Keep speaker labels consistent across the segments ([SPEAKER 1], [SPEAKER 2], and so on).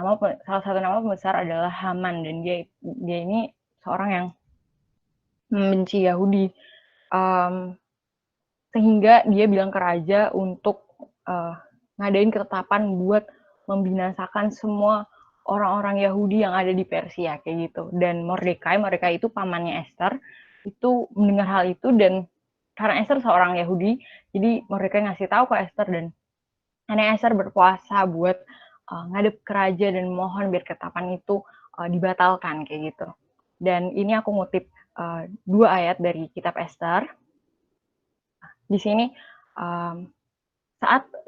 [SPEAKER 1] salah satu nama pembesar adalah Haman, dan dia ini seorang yang membenci Yahudi, sehingga dia bilang ke raja untuk ngadain ketetapan buat membinasakan semua orang-orang Yahudi yang ada di Persia kayak gitu. Dan Mordekai itu pamannya Esther, itu mendengar hal itu, dan karena Esther seorang Yahudi, jadi Mordekai ngasih tahu ke Esther, dan nenek Esther berpuasa buat ngadep ke raja dan mohon biar ketetapan itu dibatalkan kayak gitu. Dan ini aku ngutip 2 ayat dari kitab Esther. Di sini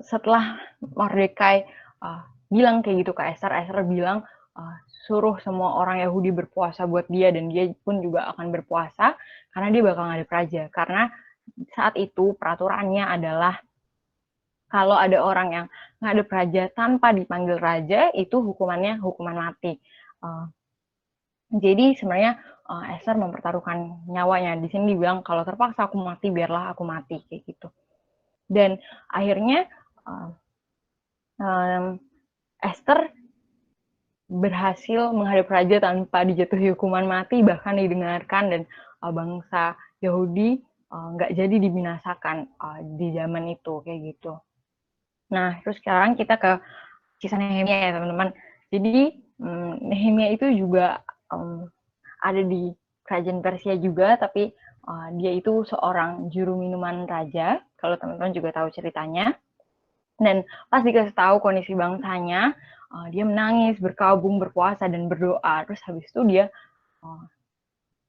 [SPEAKER 1] setelah Mordekai bilang kayak gitu ke Esther, Esther bilang suruh semua orang Yahudi berpuasa buat dia, dan dia pun juga akan berpuasa karena dia bakal ngadep raja. Karena saat itu peraturannya adalah kalau ada orang yang ngadep raja tanpa dipanggil raja, itu hukumannya hukuman mati. Jadi sebenarnya Esther mempertaruhkan nyawanya. Di sini dibilang kalau terpaksa aku mati, biarlah aku mati kayak gitu. Dan akhirnya Esther berhasil menghadap raja tanpa dijatuhi hukuman mati, bahkan didengarkan, dan bangsa Yahudi nggak jadi dibinasakan di zaman itu kayak gitu. Nah, terus sekarang kita ke kisah Nehemia ya teman-teman. Jadi Nehemia itu juga ada di kerajaan Persia juga, tapi dia itu seorang juru minuman raja, kalau teman-teman juga tahu ceritanya. Dan pas dikasih tahu kondisi bangsanya, dia menangis, berkabung, berpuasa, dan berdoa. Terus habis itu dia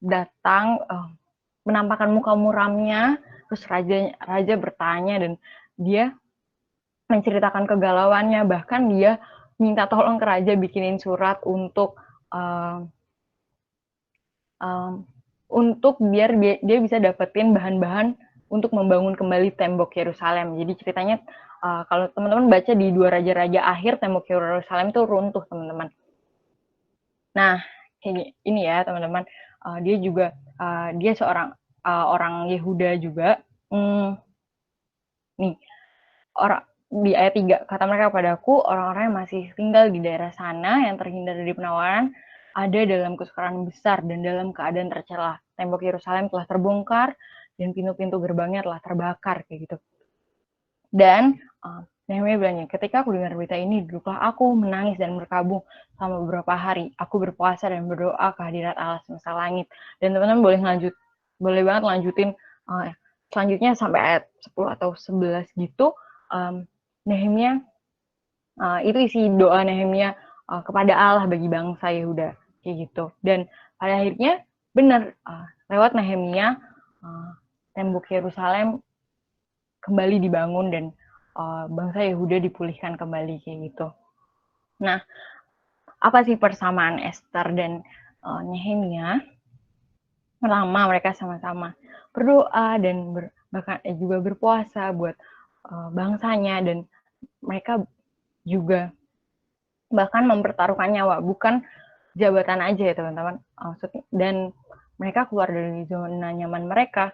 [SPEAKER 1] datang, menampakkan muka muramnya, terus raja bertanya, dan dia menceritakan kegalauannya, bahkan dia minta tolong ke raja bikinin surat untuk biar dia bisa dapetin bahan-bahan untuk membangun kembali tembok Yerusalem. Jadi ceritanya kalau teman-teman baca di 2 Raja-Raja akhir, tembok Yerusalem itu runtuh, teman-teman. Nah, ini ya teman-teman, dia juga dia seorang orang Yehuda juga. Nih, di ayat 3, kata mereka padaku, orang-orang yang masih tinggal di daerah sana yang terhindar dari penawaran ada dalam kesukaran besar dan dalam keadaan tercela. Tembok Yerusalem telah terbongkar dan pintu-pintu gerbangnya telah terbakar kayak gitu. Dan Nehemia bilangnya, ketika aku dengar berita ini, duduklah aku menangis dan berkabung selama beberapa hari. Aku berpuasa dan berdoa ke hadirat Allah semesta langit. Dan teman-teman boleh banget lanjutin selanjutnya sampai ayat 10 atau 11 gitu. Nehemia itu isi doa Nehemia kepada Allah bagi bangsa Yehuda kayak gitu. Dan pada akhirnya benar lewat Nehemia tembok Yerusalem kembali dibangun, dan bangsa Yehuda dipulihkan kembali kayak gitu. Nah, apa sih persamaan Esther dan Nehemia? Pertama, mereka sama-sama berdoa dan bahkan juga berpuasa buat bangsanya, dan mereka juga bahkan mempertaruhkan nyawa, bukan jabatan aja ya teman-teman. Dan mereka keluar dari zona nyaman mereka.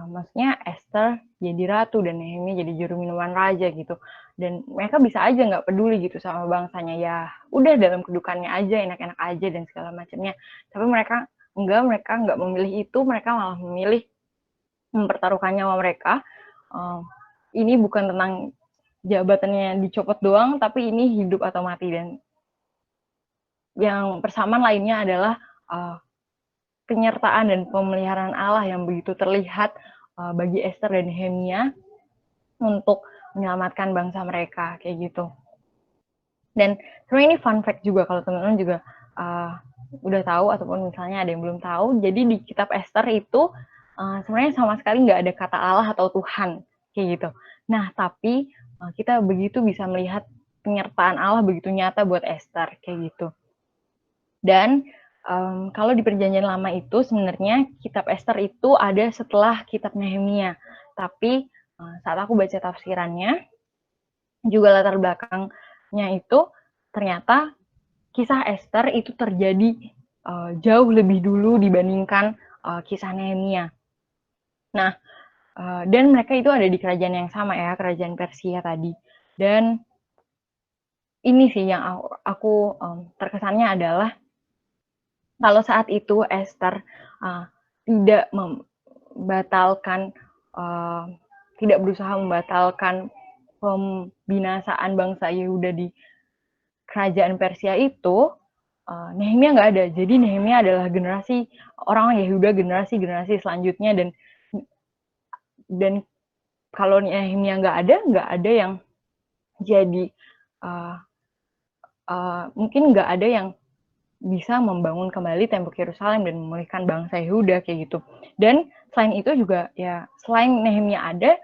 [SPEAKER 1] Maksudnya Esther jadi ratu dan Nehemia jadi juru minuman raja gitu. Dan mereka bisa aja nggak peduli gitu sama bangsanya, ya udah dalam kedudukannya aja, enak-enak aja dan segala macamnya. Tapi mereka nggak memilih itu, mereka malah memilih mempertaruhkan nyawa mereka. Ini bukan tentang jabatannya dicopot doang, tapi ini hidup atau mati. Dan yang persamaan lainnya adalah penyertaan dan pemeliharaan Allah yang begitu terlihat bagi Esther dan Nehemia untuk menyelamatkan bangsa mereka kayak gitu. Dan sebenarnya ini fun fact juga kalau teman-teman juga udah tahu ataupun misalnya ada yang belum tahu. Jadi di kitab Esther itu sebenarnya sama sekali nggak ada kata Allah atau Tuhan kayak gitu. Nah, tapi kita begitu bisa melihat penyertaan Allah begitu nyata buat Esther kayak gitu. Dan kalau di Perjanjian Lama itu sebenarnya kitab Esther itu ada setelah kitab Nehemia. Tapi saat aku baca tafsirannya, juga latar belakangnya itu ternyata kisah Esther itu terjadi jauh lebih dulu dibandingkan kisah Nehemia. Nah, dan mereka itu ada di kerajaan yang sama ya, kerajaan Persia tadi. Dan ini sih yang aku terkesannya adalah kalau saat itu Esther tidak membatalkan, tidak berusaha membatalkan pembinasaan bangsa Yehuda di kerajaan Persia itu, Nehemia nggak ada. Jadi Nehemia adalah generasi orang Yehuda, generasi selanjutnya, dan kalau Nehemia nggak ada yang jadi mungkin nggak ada yang bisa membangun kembali tembok Yerusalem dan memulihkan bangsa Yehuda kayak gitu. Dan selain itu juga ya selain Nehemia ada,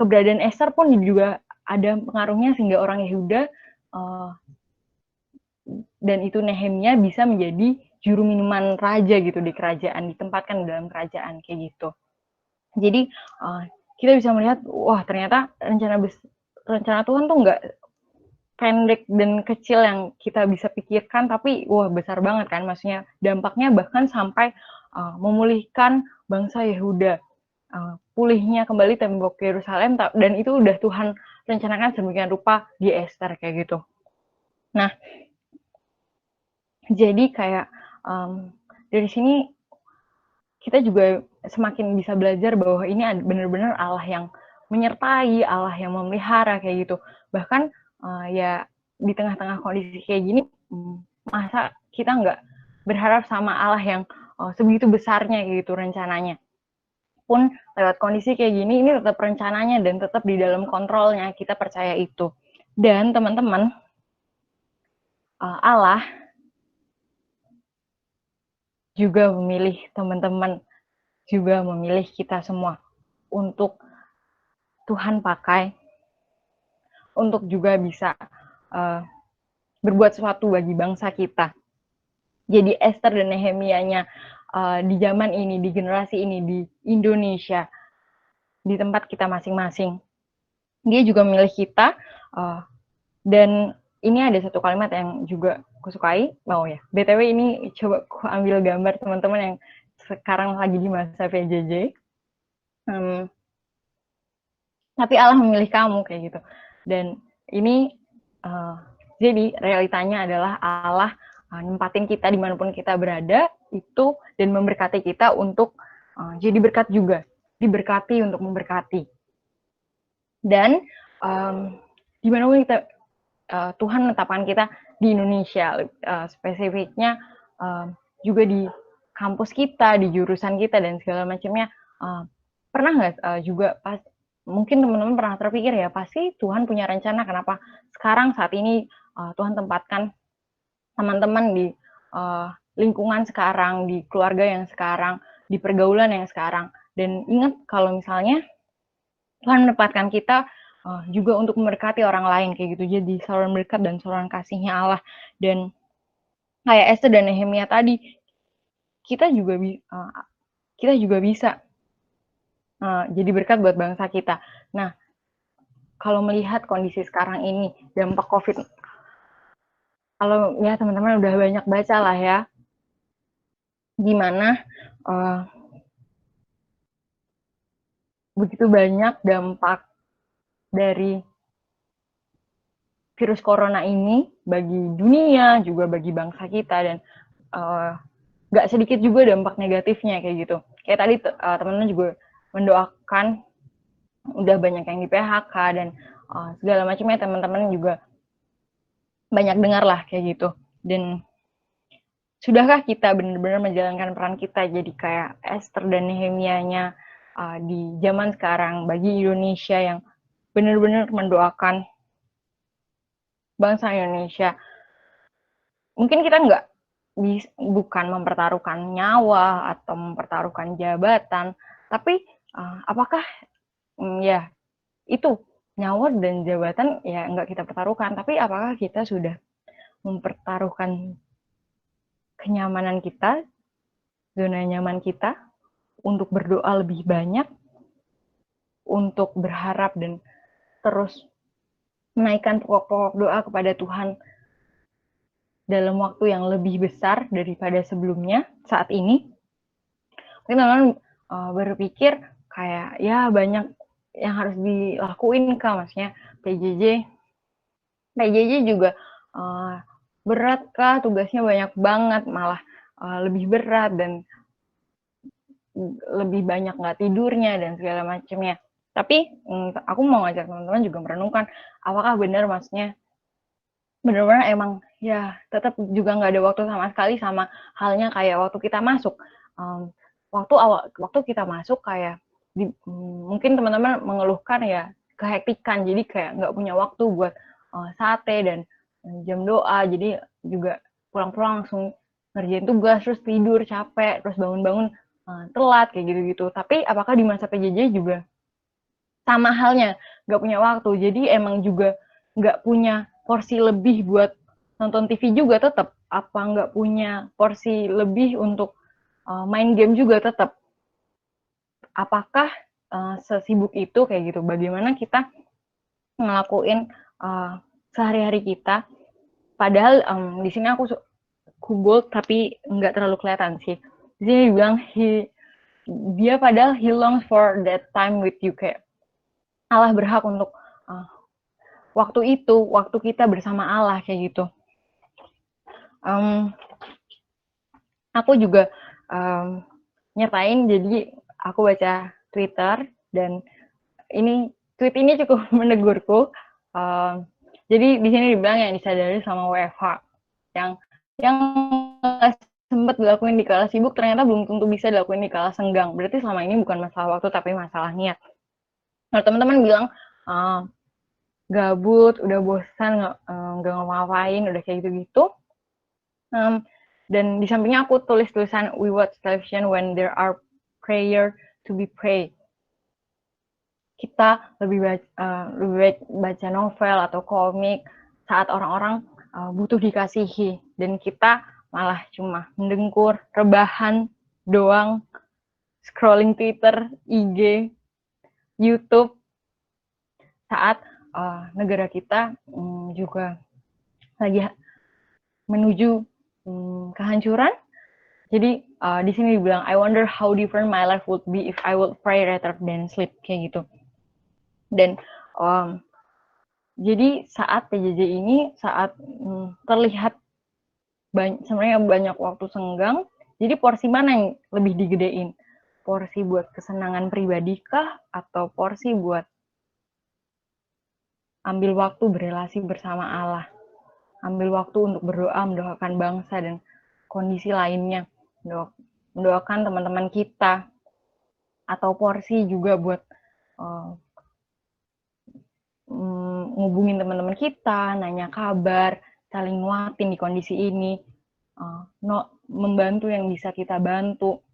[SPEAKER 1] keberadaan Esther pun juga ada pengaruhnya sehingga orang Yehuda dan itu Nehemia bisa menjadi juru minuman raja gitu di kerajaan, ditempatkan dalam kerajaan kayak gitu. Jadi kita bisa melihat wah ternyata rencana Tuhan tuh nggak pendek dan kecil yang kita bisa pikirkan, tapi wah besar banget kan, maksudnya dampaknya bahkan sampai memulihkan bangsa Yehuda, pulihnya kembali tembok Yerusalem, dan itu udah Tuhan rencanakan sedemikian rupa di Esther kayak gitu. Nah, jadi kayak dari sini kita juga semakin bisa belajar bahwa ini benar-benar Allah yang menyertai, Allah yang memelihara kayak gitu. Bahkan ya di tengah-tengah kondisi kayak gini, masa kita nggak berharap sama Allah yang sebegitu besarnya gitu rencananya. Pun lewat kondisi kayak gini, ini tetap rencananya dan tetap di dalam kontrolnya, kita percaya itu. Dan teman-teman, Allah juga memilih teman-teman, juga memilih kita semua untuk Tuhan pakai untuk juga bisa berbuat sesuatu bagi bangsa kita. Jadi Esther dan Nehemianya di zaman ini, di generasi ini, di Indonesia, di tempat kita masing-masing, dia juga memilih kita. Dan ini ada satu kalimat yang juga aku sukai. Ya, BTW ini coba aku ambil gambar teman-teman yang sekarang lagi di masa PJJ. Tapi Allah memilih kamu kayak gitu. Dan ini jadi realitanya adalah Allah nempatin kita dimanapun kita berada itu dan memberkati kita untuk jadi berkat juga, diberkati untuk memberkati. Dan dimanapun kita Tuhan menetapkan kita di Indonesia, spesifiknya juga di kampus kita, di jurusan kita dan segala macamnya. Pernah nggak juga pas mungkin teman-teman pernah terpikir ya, pasti Tuhan punya rencana kenapa sekarang saat ini Tuhan tempatkan teman-teman di lingkungan sekarang, di keluarga yang sekarang, di pergaulan yang sekarang. Dan ingat kalau misalnya Tuhan menempatkan kita juga untuk memberkati orang lain kayak gitu, jadi saluran berkat dan saluran kasihnya Allah. Dan kayak Esther dan Nehemia tadi, kita juga bisa jadi berkat buat bangsa kita. Nah, kalau melihat kondisi sekarang ini, dampak COVID, kalau ya teman-teman udah banyak baca lah ya, gimana begitu banyak dampak dari virus corona ini bagi dunia, juga bagi bangsa kita, dan gak sedikit juga dampak negatifnya kayak gitu. Kayak tadi teman-teman juga mendoakan udah banyak yang di PHK dan segala macamnya, teman-teman juga banyak dengar lah kayak gitu. Dan sudahkah kita benar-benar menjalankan peran kita jadi kayak Esther dan Nehemianya di zaman sekarang bagi Indonesia yang benar-benar mendoakan bangsa Indonesia. Mungkin kita bukan mempertaruhkan nyawa atau mempertaruhkan jabatan, tapi apakah ya itu nyawa dan jabatan ya nggak kita pertaruhkan, tapi apakah kita sudah mempertaruhkan kenyamanan kita, zona nyaman kita, untuk berdoa lebih banyak, untuk berharap dan terus menaikkan pokok-pokok doa kepada Tuhan dalam waktu yang lebih besar daripada sebelumnya saat ini. Mungkin teman-teman berpikir kayak ya banyak yang harus dilakuin Kak, maksudnya PJJ PJJ juga berat kah, tugasnya banyak banget, malah lebih berat dan lebih banyak nggak tidurnya dan segala macamnya. Tapi aku mau ngajak teman-teman juga merenungkan, apakah benar maksudnya benar-benar emang ya tetap juga nggak ada waktu sama sekali, sama halnya kayak waktu kita masuk. Waktu kita masuk kayak mungkin teman-teman mengeluhkan ya kehektikan, jadi kayak nggak punya waktu buat sate dan jam doa, jadi juga pulang-pulang langsung ngerjain tugas, terus tidur capek, terus bangun-bangun telat kayak gitu-gitu. Tapi apakah di masa PJJ juga sama halnya nggak punya waktu, jadi emang juga nggak punya porsi lebih buat nonton TV juga tetap, apa nggak punya porsi lebih untuk main game juga tetap, apakah sesibuk itu kayak gitu, bagaimana kita ngelakuin sehari-hari kita, padahal di sini aku bold tapi nggak terlalu kelihatan sih, di sini dibilang dia padahal he longs for that time with you, kayak Allah berhak untuk waktu itu, waktu kita bersama Allah kayak gitu. Aku juga nyertain, jadi aku baca Twitter dan tweet ini cukup menegurku. Jadi di sini dibilang yang disadari sama WFH, yang sempat dilakuin di kala sibuk ternyata belum tentu bisa dilakuin di kala senggang. Berarti selama ini bukan masalah waktu tapi masalah niat. Kalau teman-teman bilang gabut, udah bosan, nggak ngapa-ngapain, udah kayak gitu-gitu. Dan di sampingnya aku tulis tulisan we watch television when there are prayer to be prayed. Kita lebih baik baca novel atau komik saat orang-orang butuh dikasihi, dan kita malah cuma mendengkur, rebahan doang, scrolling Twitter, IG, YouTube saat negara kita juga lagi menuju kehancuran. Jadi di sini dibilang I wonder how different my life would be if I would pray rather than sleep, kayak gitu. Dan jadi saat PJJ ini, saat terlihat sebenarnya banyak waktu senggang, jadi porsi mana yang lebih digedein? Porsi buat kesenangan pribadi kah, atau porsi buat ambil waktu berelasi bersama Allah, ambil waktu untuk berdoa, mendoakan bangsa dan kondisi lainnya, mendoakan teman-teman kita, atau porsi juga buat ngubungin teman-teman kita, nanya kabar, saling nguatin di kondisi ini, membantu yang bisa kita bantu,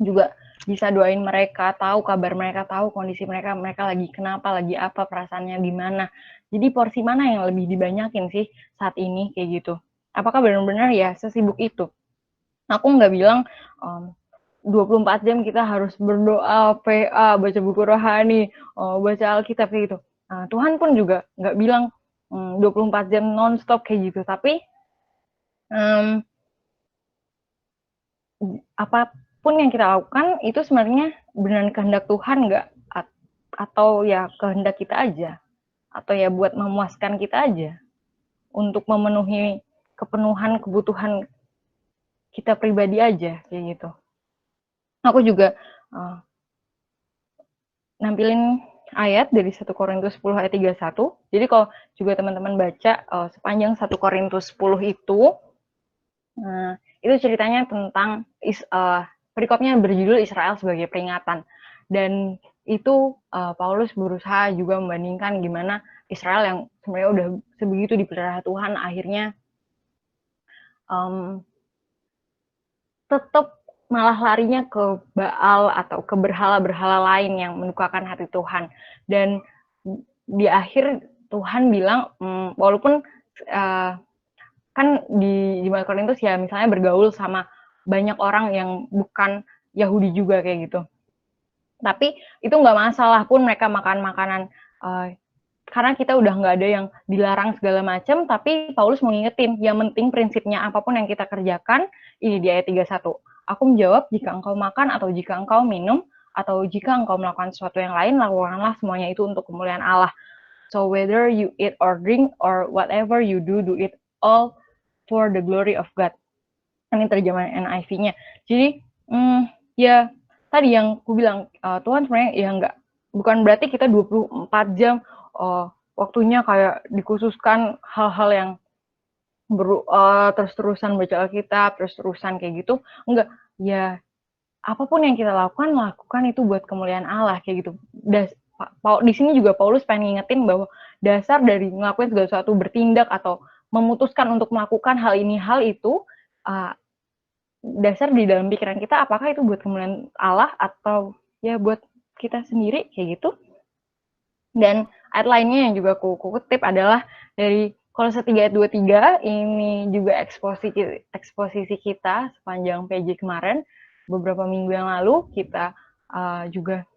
[SPEAKER 1] juga bisa doain mereka, tahu kabar mereka, tahu kondisi mereka lagi kenapa, lagi apa, perasaannya gimana. Jadi porsi mana yang lebih dibanyakin sih saat ini kayak gitu? Apakah benar-benar ya sesibuk itu? Aku nggak bilang 24 jam kita harus berdoa, PA, baca buku rohani, baca Alkitab kayak gitu. Tuhan pun juga nggak bilang 24 jam non-stop kayak gitu. Tapi apapun yang kita lakukan itu sebenarnya benar kehendak Tuhan nggak? Atau ya kehendak kita aja? Atau ya buat memuaskan kita aja? Untuk memenuhi kebutuhan kita pribadi aja kayak gitu. Aku juga nampilin ayat dari 1 Korintus 10 ayat 31. Jadi kalau juga teman-teman baca sepanjang 1 Korintus 10 itu ceritanya tentang perikopnya berjudul Israel sebagai peringatan. Dan itu Paulus berusaha juga membandingkan gimana Israel yang sebenarnya udah sebegitu dipelihara Tuhan, akhirnya tetap malah larinya ke Baal atau ke berhala-berhala lain yang melukakan hati Tuhan. Dan di akhir Tuhan bilang, walaupun kan di Jemaat Korintus ya misalnya bergaul sama banyak orang yang bukan Yahudi juga kayak gitu. Tapi itu nggak masalah pun mereka makan makanan, karena kita udah nggak ada yang dilarang segala macam, tapi Paulus mau ngingetin, yang penting prinsipnya apapun yang kita kerjakan, ini di ayat 31. Aku menjawab, jika engkau makan atau jika engkau minum, atau jika engkau melakukan sesuatu yang lain, lakukanlah semuanya itu untuk kemuliaan Allah. So whether you eat or drink or whatever you do, do it all for the glory of God. Ini terjemahan NIV-nya. Jadi ya tadi yang aku bilang, Tuhan sebenarnya ya bukan berarti kita 24 jam waktunya kayak dikhususkan hal-hal yang terus-terusan baca Alkitab, terus-terusan kayak gitu. Enggak, ya apapun yang kita lakukan itu buat kemuliaan Allah kayak gitu. Di sini juga Paulus pengen ngingetin bahwa dasar dari ngelakuin segala sesuatu, bertindak atau memutuskan untuk melakukan hal ini hal itu, dasar di dalam pikiran kita apakah itu buat kemuliaan Allah atau ya buat kita sendiri kayak gitu. Dan ayat lainnya yang juga aku kutip adalah dari Kolose 3 ayat 23, ini juga eksposisi kita sepanjang PJ kemarin, beberapa minggu yang lalu kita juga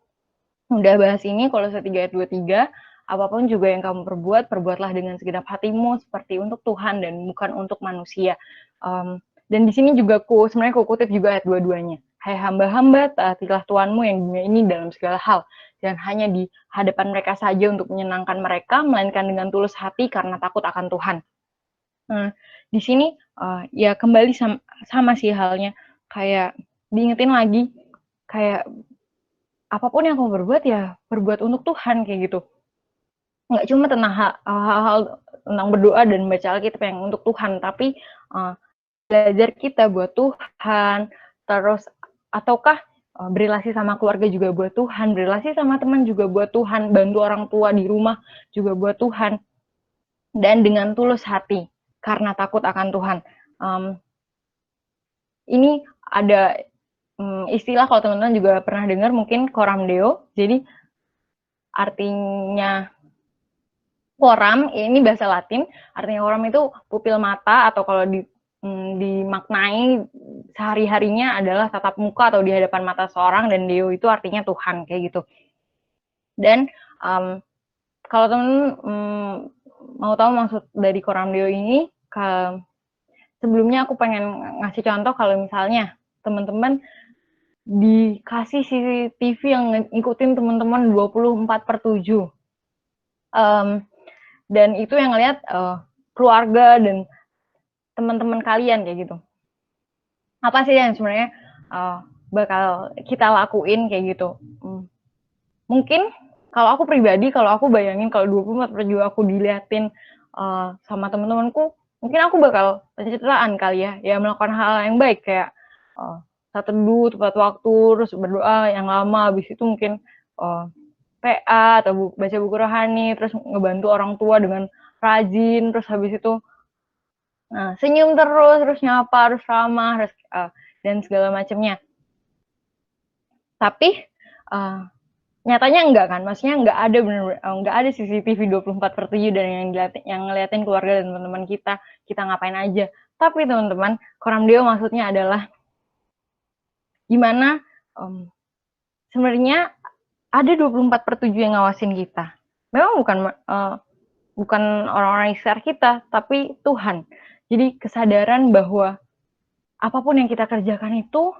[SPEAKER 1] udah bahas ini. Kolose 3 ayat 23, apapun juga yang kamu perbuatlah dengan segenap hatimu seperti untuk Tuhan dan bukan untuk manusia. Dan di sini juga sebenarnya aku kutip juga ayat 22-nya. Hai hamba-hamba, taatilah Tuhanmu yang dunia ini dalam segala hal, dan hanya di hadapan mereka saja untuk menyenangkan mereka, melainkan dengan tulus hati karena takut akan Tuhan. Nah, di sini ya kembali sama sih halnya, kayak diingetin lagi, kayak apapun yang kamu perbuat ya perbuat untuk Tuhan kayak gitu. Nggak cuma tentang hal-hal tentang berdoa dan baca Alkitab yang untuk Tuhan, tapi belajar kita buat Tuhan, terus ataukah berrelasi sama keluarga juga buat Tuhan, berrelasi sama teman juga buat Tuhan, bantu orang tua di rumah juga buat Tuhan, dan dengan tulus hati karena takut akan Tuhan. Ini ada istilah, kalau teman-teman juga pernah dengar mungkin, coram Deo. Jadi artinya coram, ini bahasa Latin, artinya coram itu pupil mata, atau kalau dimaknai sehari-harinya adalah tatap muka atau di hadapan mata seorang, dan Deo itu artinya Tuhan kayak gitu. Dan kalau teman-teman mau tahu maksud dari coram Deo ini, sebelumnya aku pengen ngasih contoh kalau misalnya teman-teman dikasih CCTV yang ngikutin teman-teman 24/7, dan itu yang ngeliat keluarga dan teman-teman kalian kayak gitu. Apa sih yang sebenarnya bakal kita lakuin kayak gitu? Mungkin kalau aku pribadi, kalau aku bayangin kalau 24/7 aku diliatin sama teman-temanku, mungkin aku bakal pencitraan kali ya melakukan hal yang baik kayak saat teduh tepat waktu, terus berdoa yang lama, habis itu mungkin PA atau baca buku rohani, terus ngebantu orang tua dengan rajin, terus habis itu senyum terus nyapa, harus ramah, dan segala macamnya. Tapi nyatanya enggak kan, maksudnya nggak ada CCTV 24/7 dan yang ngeliatin keluarga dan teman-teman kita ngapain aja. Tapi teman-teman, coram Deo maksudnya adalah gimana sebenarnya ada 24/7 yang ngawasin kita. Memang bukan orang-orang di sekitar kita, tapi Tuhan. Jadi kesadaran bahwa apapun yang kita kerjakan itu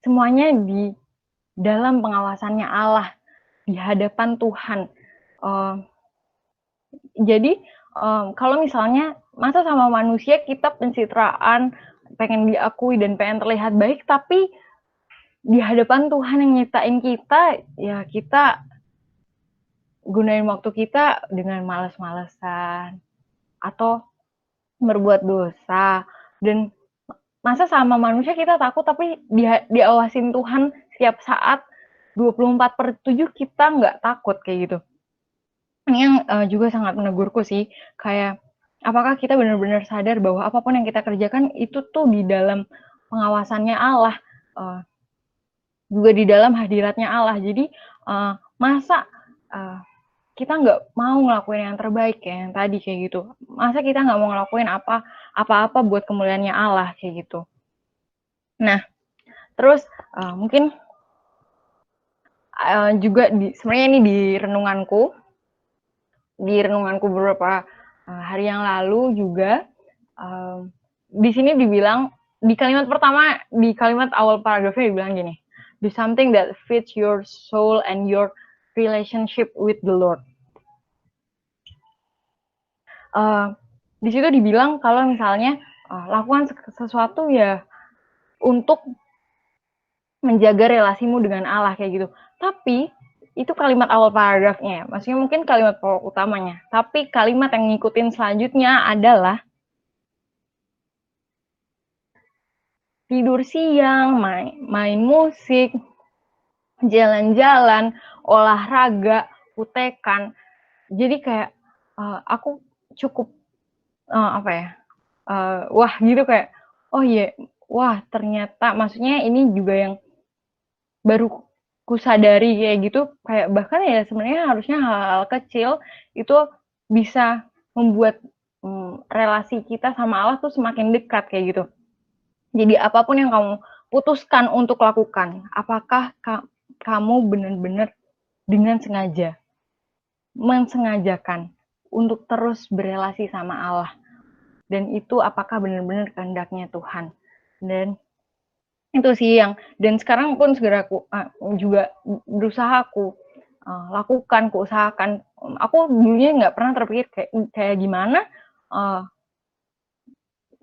[SPEAKER 1] semuanya di dalam pengawasannya Allah, di hadapan Tuhan. Jadi kalau misalnya masa sama manusia kita pencitraan, pengen diakui dan pengen terlihat baik, tapi di hadapan Tuhan yang nyiptain kita, ya kita gunain waktu kita dengan malas-malesan atau berbuat dosa. Dan masa sama manusia kita takut, tapi diawasin Tuhan setiap saat 24/7 kita nggak takut kayak gitu. Ini yang juga sangat menegurku sih, kayak apakah kita benar-benar sadar bahwa apapun yang kita kerjakan itu tuh di dalam pengawasannya Allah, juga di dalam hadiratnya Allah. Jadi masa kita nggak mau ngelakuin yang terbaik kayak yang tadi kayak gitu. Masa kita nggak mau ngelakuin apa-apa buat kemuliaannya Allah kayak gitu. Nah, terus mungkin juga sebenarnya ini di renunganku beberapa hari yang lalu juga, di sini dibilang, di kalimat pertama, di kalimat awal paragrafnya dibilang gini, do something that fits your soul and your relationship with the Lord. di situ dibilang kalau misalnya lakukan sesuatu ya untuk menjaga relasimu dengan Allah kayak gitu. Tapi itu kalimat awal paragrafnya, maksudnya mungkin kalimat pokok utamanya. Tapi kalimat yang ngikutin selanjutnya adalah tidur siang, main musik, jalan-jalan, olahraga, kutekan. Jadi kayak aku cukup apa ya? Wah gitu kayak oh iya, wah ternyata maksudnya ini juga yang baru kusadari kayak gitu kayak bahkan ya sebenarnya harusnya hal-hal kecil itu bisa membuat relasi kita sama Allah tuh semakin dekat kayak gitu. Jadi apapun yang kamu putuskan untuk lakukan, apakah kamu benar-benar dengan sengaja mensengajakan untuk terus berelasi sama Allah dan itu apakah benar-benar kehendaknya Tuhan. Dan itu sih yang dan sekarang pun segera aku juga berusaha aku lakukan, aku usahakan. Aku dulunya nggak pernah terpikir kayak gimana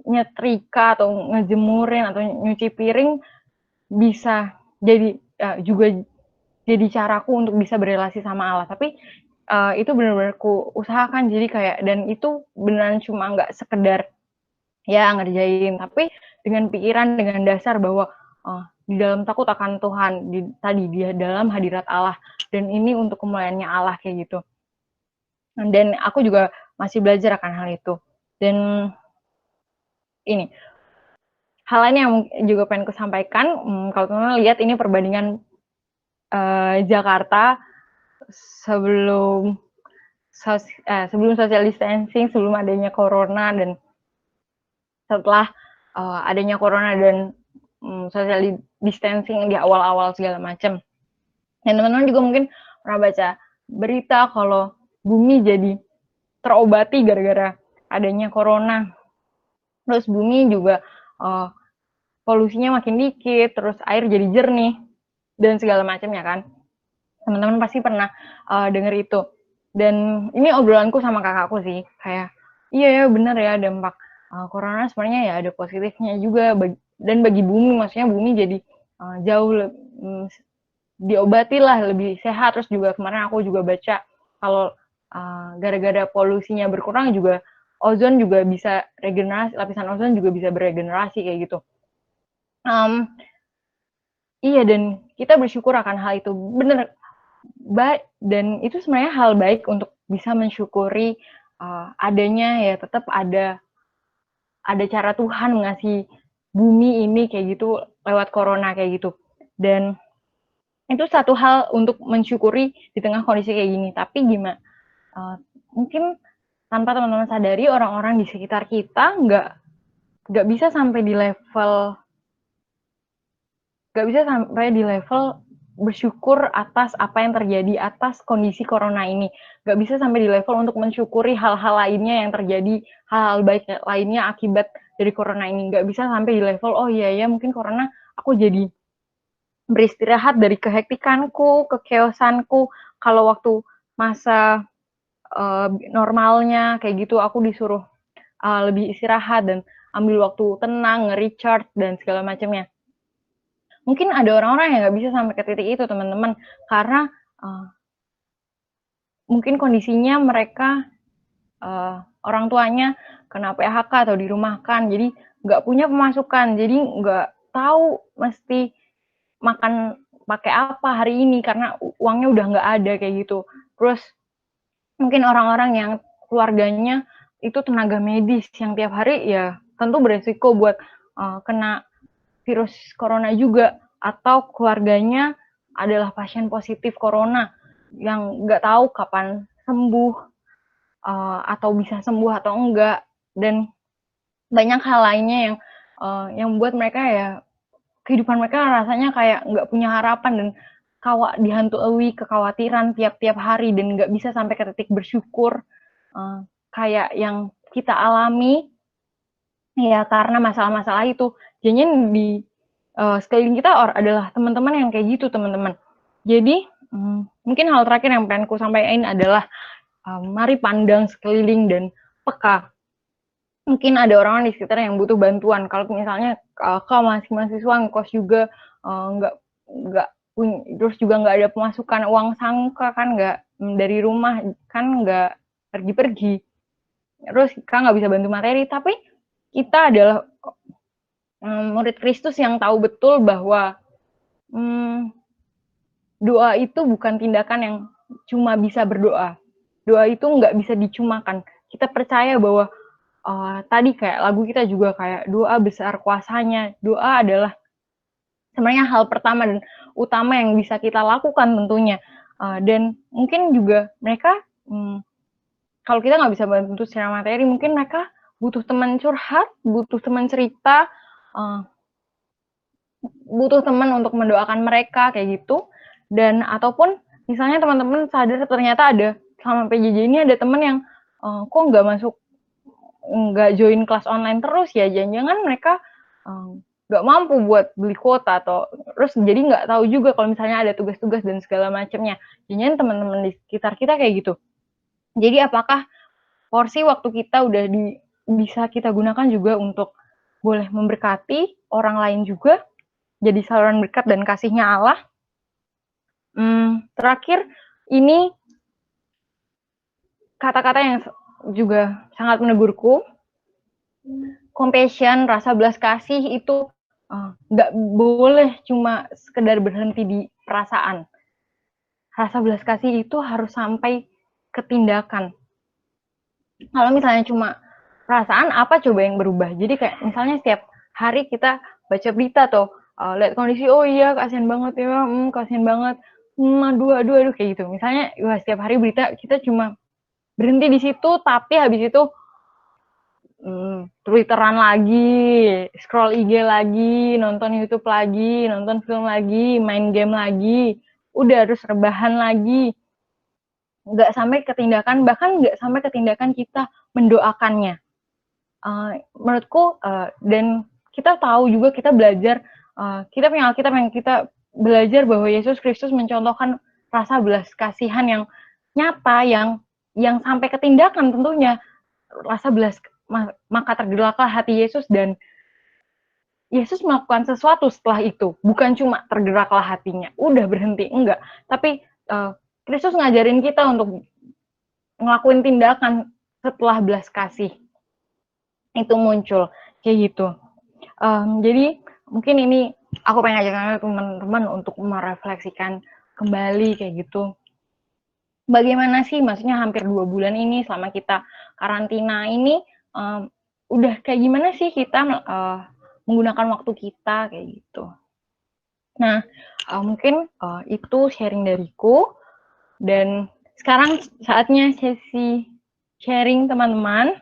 [SPEAKER 1] nyetrika atau ngejemurin atau nyuci piring bisa jadi juga jadi caraku untuk bisa berelasi sama Allah. Tapi itu benar-benar ku usahakan jadi kayak dan itu beneran cuma nggak sekedar ya ngerjain tapi dengan pikiran dengan dasar bahwa di dalam takut akan Tuhan tadi di dalam hadirat Allah dan ini untuk kemuliaannya Allah kayak gitu dan aku juga masih belajar akan hal itu dan ini hal lain yang juga pengen ku sampaikan kalau teman-teman lihat ini perbandingan Jakarta sebelum social distancing sebelum adanya corona dan setelah adanya corona dan social distancing di awal-awal segala macam. Dan teman-teman juga mungkin pernah baca berita kalau bumi jadi terobati gara-gara adanya corona. Terus bumi juga polusinya makin dikit, terus air jadi jernih dan segala macamnya kan. Teman-teman pasti pernah denger itu. Dan ini obrolanku sama kakakku sih, kayak iya ya bener ya dampak corona sebenarnya ya ada positifnya juga dan bagi bumi maksudnya bumi jadi jauh diobati lah lebih sehat terus juga kemarin aku juga baca kalau gara-gara polusinya berkurang juga ozon juga bisa regenerasi lapisan ozon juga bisa beregenerasi kayak gitu iya dan kita bersyukur akan hal itu bener baik dan itu sebenarnya hal baik untuk bisa mensyukuri adanya ya tetap ada cara Tuhan mengasih bumi ini kayak gitu lewat corona kayak gitu dan itu satu hal untuk mensyukuri di tengah kondisi kayak gini tapi gimana mungkin tanpa teman-teman sadari orang-orang di sekitar kita nggak bisa sampai di level bersyukur atas apa yang terjadi atas kondisi corona ini nggak bisa sampai di level untuk mensyukuri hal-hal lainnya yang terjadi hal-hal baik lainnya akibat dari corona ini nggak bisa sampai di level oh iya ya mungkin corona aku jadi beristirahat dari kehektikanku, kekeosanku. Kalau waktu masa normalnya kayak gitu aku disuruh lebih istirahat dan ambil waktu tenang, nge-recharge dan segala macamnya. Mungkin ada orang-orang yang nggak bisa sampai ke titik itu teman-teman karena mungkin kondisinya mereka orang tuanya kena PHK atau dirumahkan, jadi nggak punya pemasukan, jadi nggak tahu mesti makan pakai apa hari ini karena uangnya udah nggak ada kayak gitu. Terus mungkin orang-orang yang keluarganya itu tenaga medis yang tiap hari ya tentu beresiko buat kena virus corona juga atau keluarganya adalah pasien positif corona yang nggak tahu kapan sembuh atau bisa sembuh atau enggak dan banyak hal lainnya yang membuat mereka ya kehidupan mereka rasanya kayak nggak punya harapan dan dihantui kekhawatiran tiap-tiap hari dan nggak bisa sampai ke titik bersyukur kayak yang kita alami ya karena masalah-masalah itu. Jadinya di sekeliling kita adalah teman-teman yang kayak gitu teman-teman. Jadi mungkin hal terakhir yang pengen ku sampaikan adalah mari pandang sekeliling dan peka. Mungkin ada orang di sekitar yang butuh bantuan. Kalau misalnya kau masih mahasiswa ngekos juga, nggak punya, terus juga nggak ada pemasukan uang sangka kan, nggak dari rumah kan, nggak pergi-pergi. Terus kak nggak bisa bantu materi, tapi kita adalah murid Kristus yang tahu betul bahwa doa itu bukan tindakan yang cuma bisa berdoa. Doa itu nggak bisa dicumakan. Kita percaya bahwa tadi kayak lagu kita juga kayak doa besar kuasanya. Doa adalah sebenarnya hal pertama dan utama yang bisa kita lakukan tentunya. Dan mungkin juga mereka, kalau kita nggak bisa bantu secara materi, mungkin mereka butuh teman curhat, butuh teman cerita, butuh teman untuk mendoakan mereka kayak gitu. Dan ataupun misalnya teman-teman sadar ternyata ada selama PJJ ini ada teman yang kok nggak join kelas online terus ya, jangan-jangan mereka nggak mampu buat beli kuota atau terus jadi nggak tahu juga kalau misalnya ada tugas-tugas dan segala macamnya. Jangan teman-teman di sekitar kita kayak gitu. Jadi apakah porsi waktu kita udah bisa kita gunakan juga untuk boleh memberkati orang lain juga, jadi saluran berkat dan kasihnya Allah. Terakhir, ini kata-kata yang juga sangat menegurku. Compassion, rasa belas kasih itu nggak boleh cuma sekedar berhenti di perasaan. Rasa belas kasih itu harus sampai ke tindakan. Kalau misalnya cuma perasaan, apa coba yang berubah? Jadi kayak misalnya setiap hari kita baca berita tuh, lihat kondisi, oh iya kasihan banget ya, kasihan banget, aduh kayak gitu. Misalnya setiap hari berita kita cuma berhenti di situ, tapi habis itu Twitteran lagi, scroll IG lagi, nonton YouTube lagi, nonton film lagi, main game lagi, udah harus rebahan lagi. Nggak sampai ke tindakan, bahkan nggak sampai ke tindakan kita mendoakannya. Menurutku, dan kita tahu juga, kita belajar, kita punya Alkitab yang kita belajar bahwa Yesus Kristus mencontohkan rasa belas kasihan yang nyata, yang sampai ke tindakan tentunya. Rasa belas, maka tergeraklah hati Yesus dan Yesus melakukan sesuatu setelah itu. Bukan cuma tergeraklah hatinya, udah berhenti, enggak. Tapi Kristus ngajarin kita untuk ngelakuin tindakan setelah belas kasih itu muncul kayak gitu. Jadi mungkin ini aku pengen ngajak teman-teman untuk merefleksikan kembali kayak gitu. Bagaimana sih, maksudnya hampir 2 bulan ini selama kita karantina ini, udah kayak gimana sih kita menggunakan waktu kita kayak gitu. Nah, mungkin itu sharing dariku, dan sekarang saatnya sesi sharing teman-teman.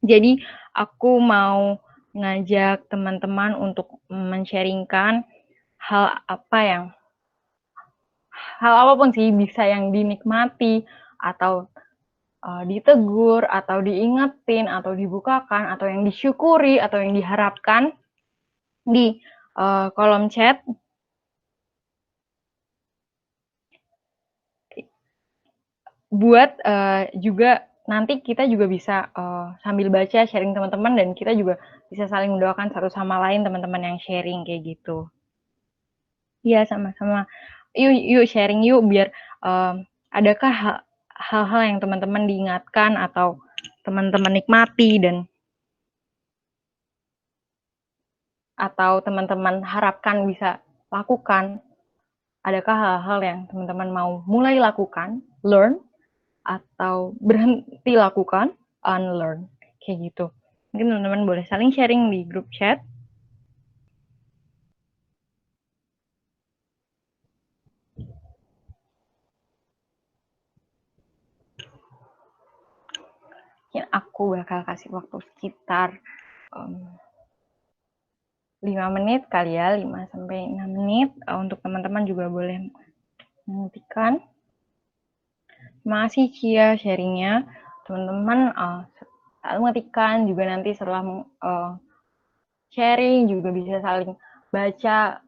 [SPEAKER 1] Jadi aku mau ngajak teman-teman untuk men-sharingkan hal apapun sih, bisa yang dinikmati atau ditegur atau diingetin atau dibukakan atau yang disyukuri atau yang diharapkan di kolom chat. Buat juga nanti kita juga bisa sambil baca sharing teman-teman, dan kita juga bisa saling mendoakan satu sama lain, teman-teman yang sharing kayak gitu. Iya, sama-sama. Yuk sharing yuk, biar adakah hal-hal yang teman-teman diingatkan atau teman-teman nikmati atau teman-teman harapkan bisa lakukan. Adakah hal-hal yang teman-teman mau mulai lakukan, learn, atau berhenti lakukan, unlearn, kayak gitu. Mungkin teman-teman boleh saling sharing di grup chat. Mungkin aku bakal kasih waktu sekitar 5 menit kali ya, 5-6 menit. Untuk teman-teman juga boleh menghentikan. Terima kasih Cia sharingnya. Teman-teman menghentikan juga, nanti setelah sharing juga bisa saling baca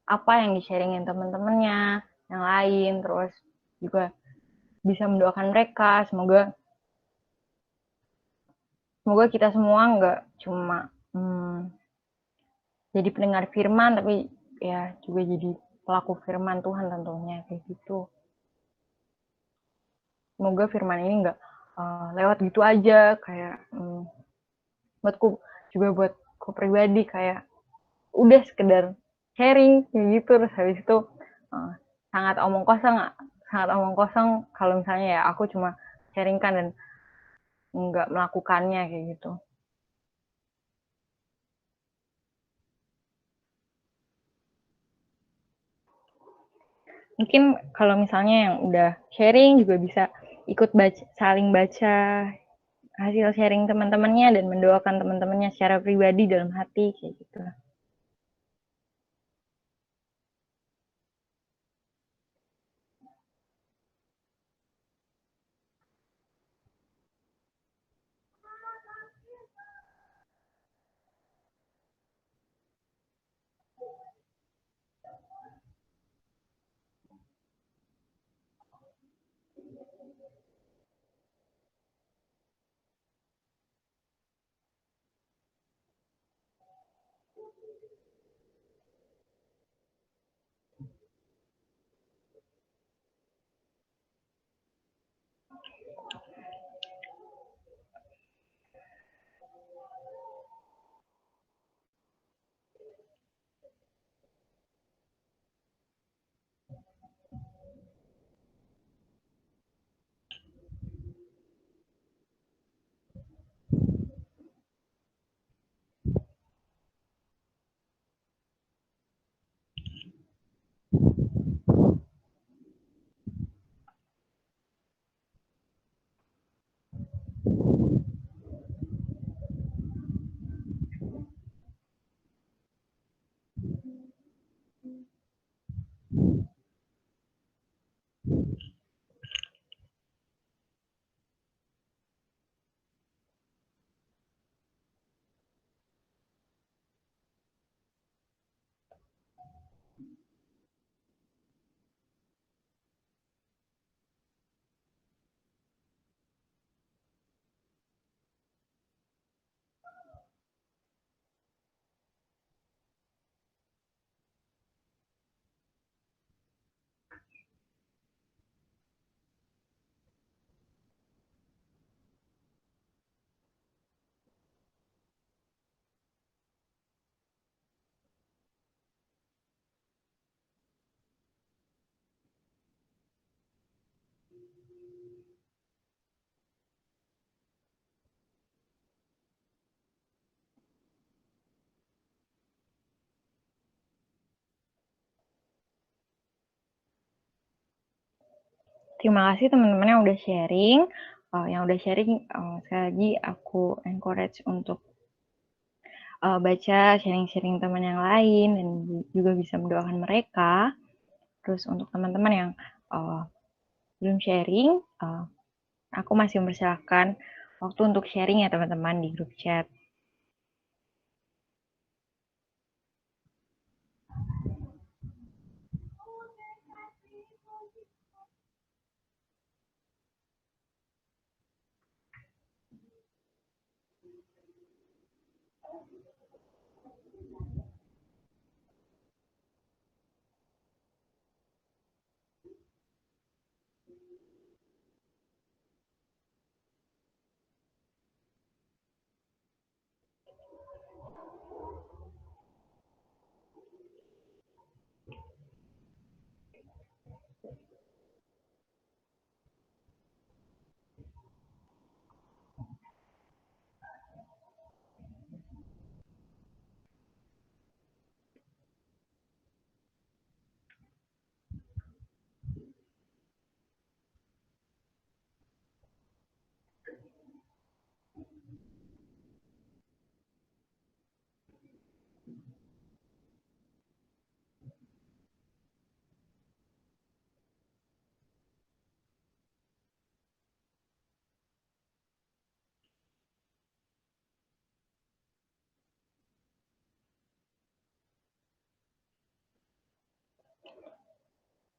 [SPEAKER 1] apa yang di-sharingin teman-temannya yang lain, terus juga bisa mendoakan mereka. Semoga Semoga kita semua nggak cuma jadi pendengar firman, tapi ya juga jadi pelaku firman Tuhan tentunya, kayak gitu. Semoga firman ini nggak lewat gitu aja, kayak buatku juga buatku pribadi kayak udah sekedar sharing kayak gitu, terus habis itu uh, sangat omong kosong sangat omong kosong kalau misalnya ya aku cuma sharingkan dan nggak melakukannya kayak gitu. Mungkin kalau misalnya yang udah sharing juga bisa ikut saling baca hasil sharing teman-temannya dan mendoakan teman-temannya secara pribadi dalam hati kayak gitu. Terima kasih teman-teman yang udah sharing. Sekali lagi aku encourage untuk baca sharing-sharing teman yang lain dan juga bisa mendoakan mereka. Terus untuk teman-teman yang belum sharing, aku masih mempersilahkan waktu untuk sharing ya teman-teman di grup chat.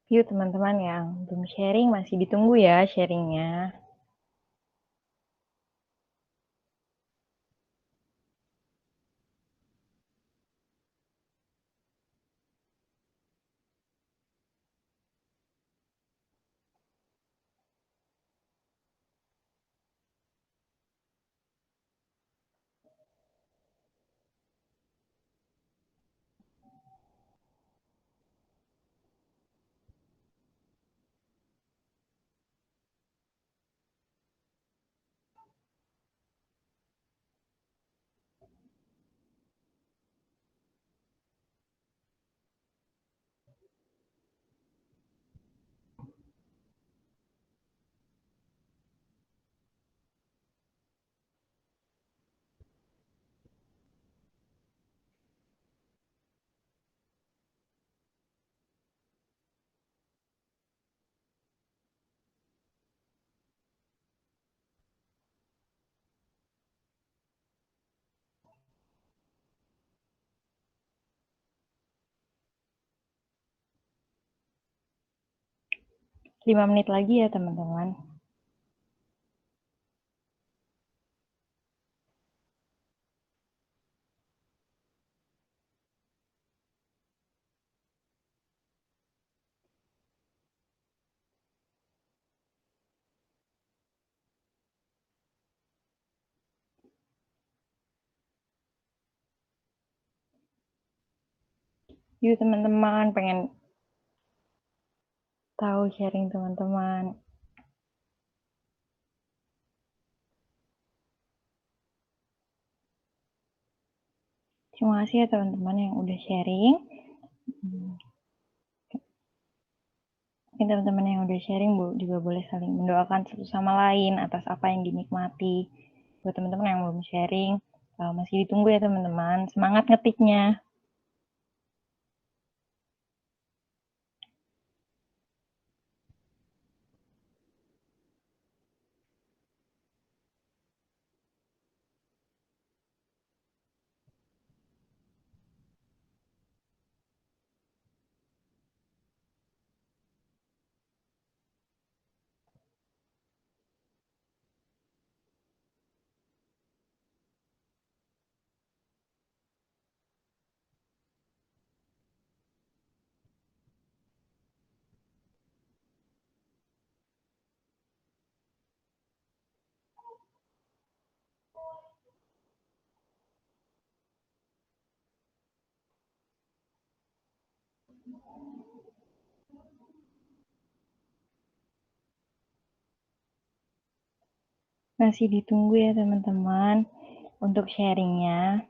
[SPEAKER 1] Yuk teman-teman yang belum sharing masih ditunggu ya sharingnya. 5 menit lagi ya teman-teman. Yuk teman-teman, pengen tahu sharing teman-teman. Terima kasih ya teman-teman yang udah sharing. Mungkin teman-teman yang udah sharing juga boleh saling mendoakan satu sama lain atas apa yang dinikmati. Buat teman-teman yang belum sharing, masih ditunggu ya teman-teman. Semangat ngetiknya. Masih ditunggu ya teman-teman untuk sharingnya.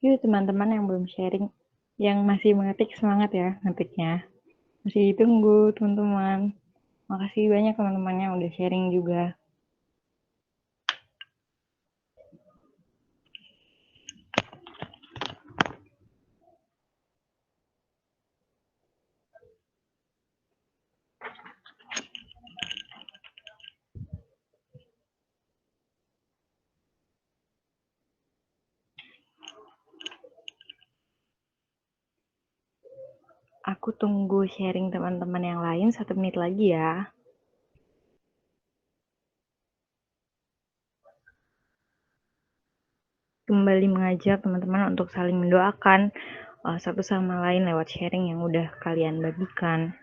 [SPEAKER 1] Yuk teman-teman yang belum sharing, yang masih mengetik, semangat ya ngetiknya. Masih ditunggu teman-teman. Makasih banyak teman-teman yang udah sharing juga. Aku tunggu sharing teman-teman yang lain 1 menit lagi ya. Kembali mengajak teman-teman untuk saling mendoakan satu sama lain lewat sharing yang udah kalian bagikan.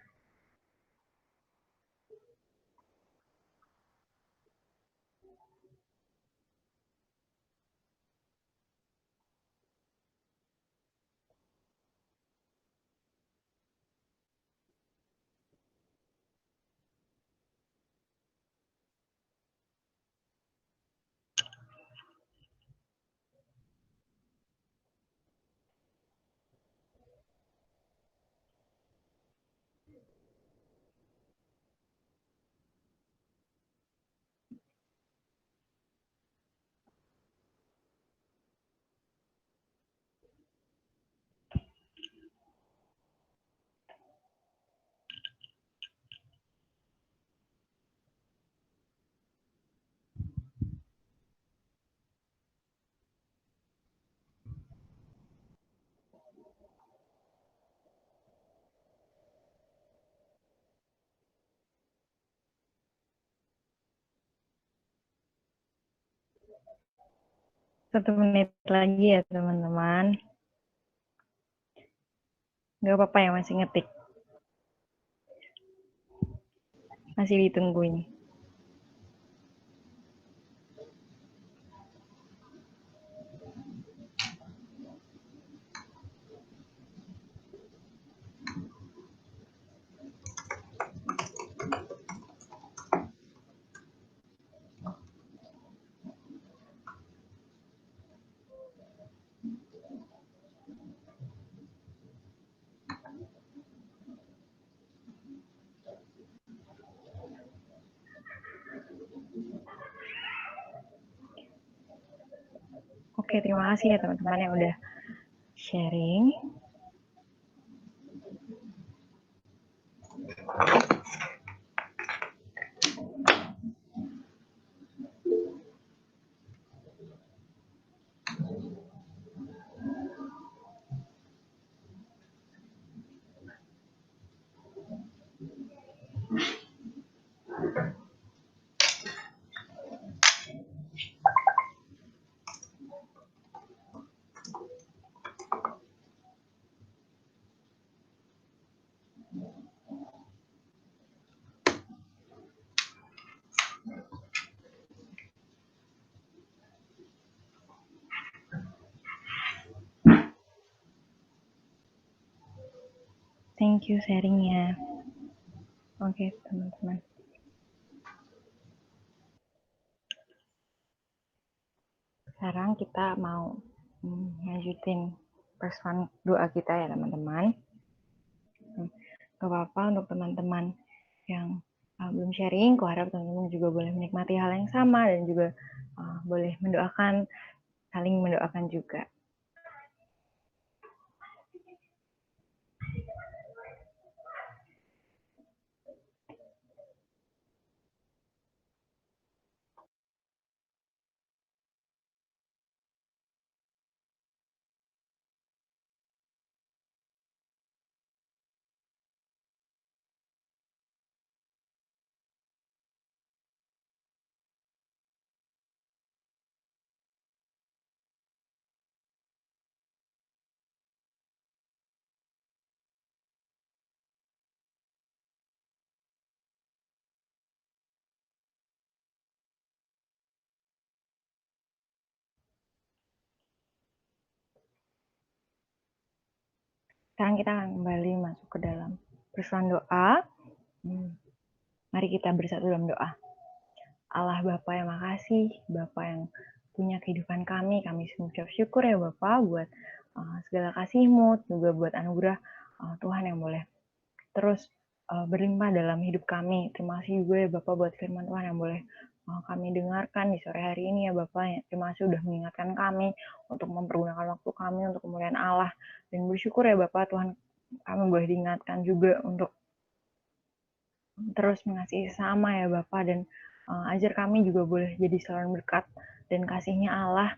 [SPEAKER 1] 1 menit lagi ya teman-teman. Nggak apa-apa ya masih ngetik. Masih ditungguin. Oke, terima kasih ya teman-teman yang udah sharing. Thank you sharingnya. Oke, teman-teman. Sekarang kita mau lanjutin persoalan doa kita ya teman-teman. Gak apa-apa untuk teman-teman yang belum sharing, aku harap teman-teman juga boleh menikmati hal yang sama dan juga boleh mendoakan, saling mendoakan juga. Sekarang kita akan kembali masuk ke dalam persoalan doa. Mari kita bersatu dalam doa. Allah Bapa yang makasih, Bapa yang punya kehidupan kami mengucap syukur ya Bapa buat segala kasih-Mu, juga buat anugerah Tuhan yang boleh terus berlimpah dalam hidup kami. Terima kasih juga ya Bapak buat firman Tuhan yang boleh kami dengarkan di sore hari ini ya Bapak. Terima kasih sudah mengingatkan kami untuk mempergunakan waktu kami untuk kemuliaan Allah. Dan bersyukur ya Bapak Tuhan kami boleh diingatkan juga untuk terus mengasihi sesama ya Bapak. Dan ajar kami juga boleh jadi saluran berkat dan kasihnya Allah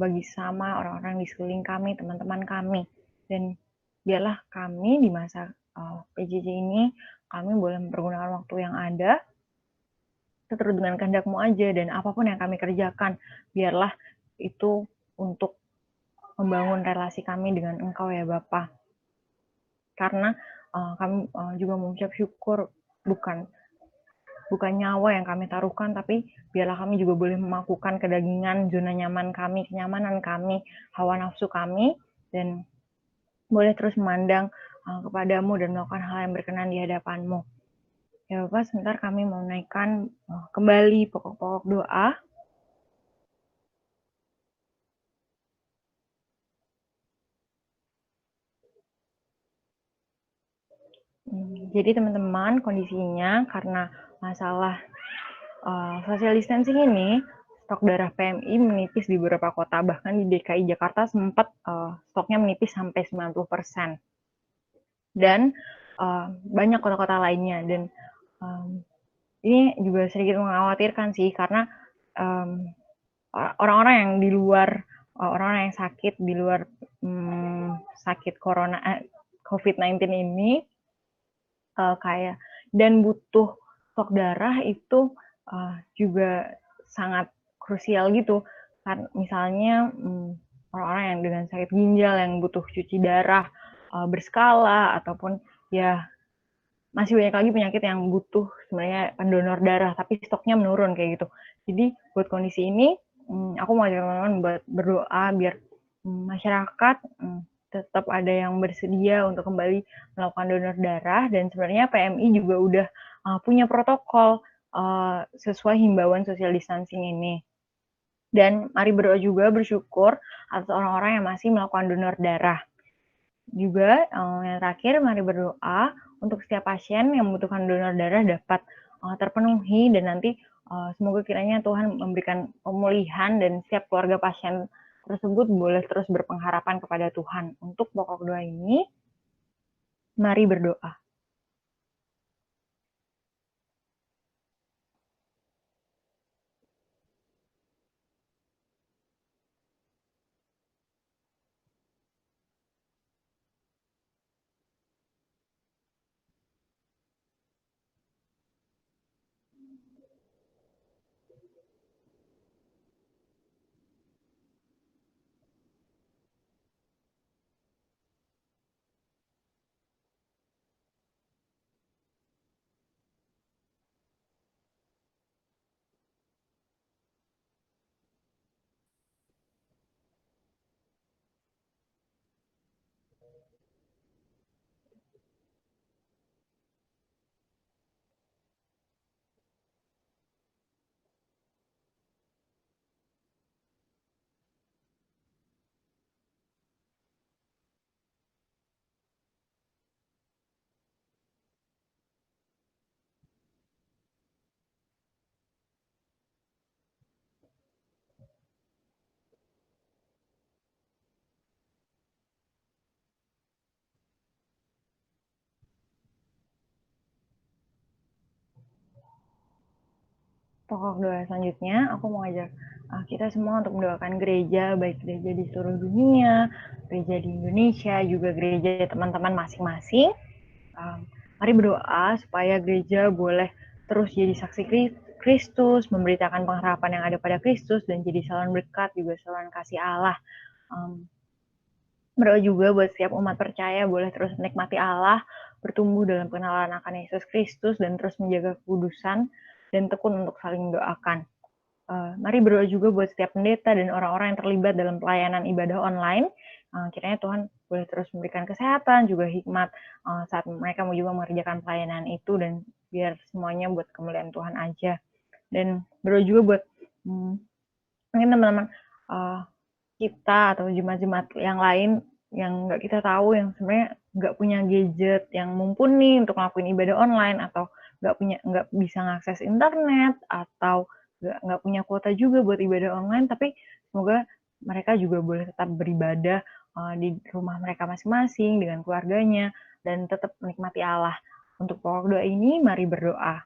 [SPEAKER 1] bagi sama orang-orang di sekeliling kami, teman-teman kami. Dan biarlah kami di masa PJJ ini, kami boleh mempergunakan waktu yang ada seturut dengan kehendak-Mu aja, dan apapun yang kami kerjakan, biarlah itu untuk membangun relasi kami dengan Engkau ya Bapa. Karena kami juga mengucap syukur bukan nyawa yang kami taruhkan, tapi biarlah kami juga boleh melakukan kedagingan, zona nyaman kami, kenyamanan kami, hawa nafsu kami, dan boleh terus memandang kepadamu dan melakukan hal yang berkenan di hadapan-Mu. Ya Bapak, sebentar kami mau naikkan kembali pokok-pokok doa. Jadi teman-teman, kondisinya karena masalah social distancing ini, stok darah PMI menipis di beberapa kota, bahkan di DKI Jakarta sempat stoknya menipis sampai 90%. Dan banyak kota-kota lainnya. Dan ini juga sedikit mengkhawatirkan sih, karena orang-orang yang di luar, orang-orang yang sakit di luar sakit corona COVID-19 ini kayak dan butuh stok darah itu juga sangat krusial gitu. misalnya, orang-orang yang dengan sakit ginjal yang butuh cuci darah, berskala ataupun ya masih banyak lagi penyakit yang butuh sebenarnya pendonor darah, tapi stoknya menurun kayak gitu. Jadi buat kondisi ini, aku mau ajak teman-teman buat berdoa biar masyarakat tetap ada yang bersedia untuk kembali melakukan donor darah dan sebenarnya PMI juga udah punya protokol sesuai himbauan social distancing ini. Dan mari berdoa juga bersyukur atas orang-orang yang masih melakukan donor darah. Juga yang terakhir mari berdoa untuk setiap pasien yang membutuhkan donor darah dapat terpenuhi dan nanti semoga kiranya Tuhan memberikan pemulihan dan setiap keluarga pasien tersebut boleh terus berpengharapan kepada Tuhan. Untuk pokok doa ini, mari berdoa. Pokok doa selanjutnya, aku mau ngajak kita semua untuk mendoakan gereja, baik gereja di seluruh dunia, gereja di Indonesia, juga gereja teman-teman masing-masing. Mari berdoa supaya gereja boleh terus jadi saksi Kristus, memberitakan pengharapan yang ada pada Kristus, dan jadi saluran berkat, juga saluran kasih Allah. Berdoa juga buat setiap umat percaya boleh terus menikmati Allah, bertumbuh dalam pengenalan akan Yesus Kristus, dan terus menjaga kekudusan, dan tekun untuk saling mendoakan. Mari berdoa juga buat setiap pendeta dan orang-orang yang terlibat dalam pelayanan ibadah online. Kiranya Tuhan boleh terus memberikan kesehatan, juga hikmat saat mereka mau juga mengerjakan pelayanan itu, dan biar semuanya buat kemuliaan Tuhan aja. Dan berdoa juga buat mungkin teman-teman kita atau jemaat-jemaat yang lain yang nggak kita tahu, yang sebenarnya nggak punya gadget yang mumpuni untuk ngelakuin ibadah online, atau nggak bisa ngakses internet, atau nggak punya kuota juga buat ibadah online, tapi semoga mereka juga boleh tetap beribadah di rumah mereka masing-masing dengan keluarganya dan tetap menikmati Allah. Untuk pokok doa ini, mari berdoa.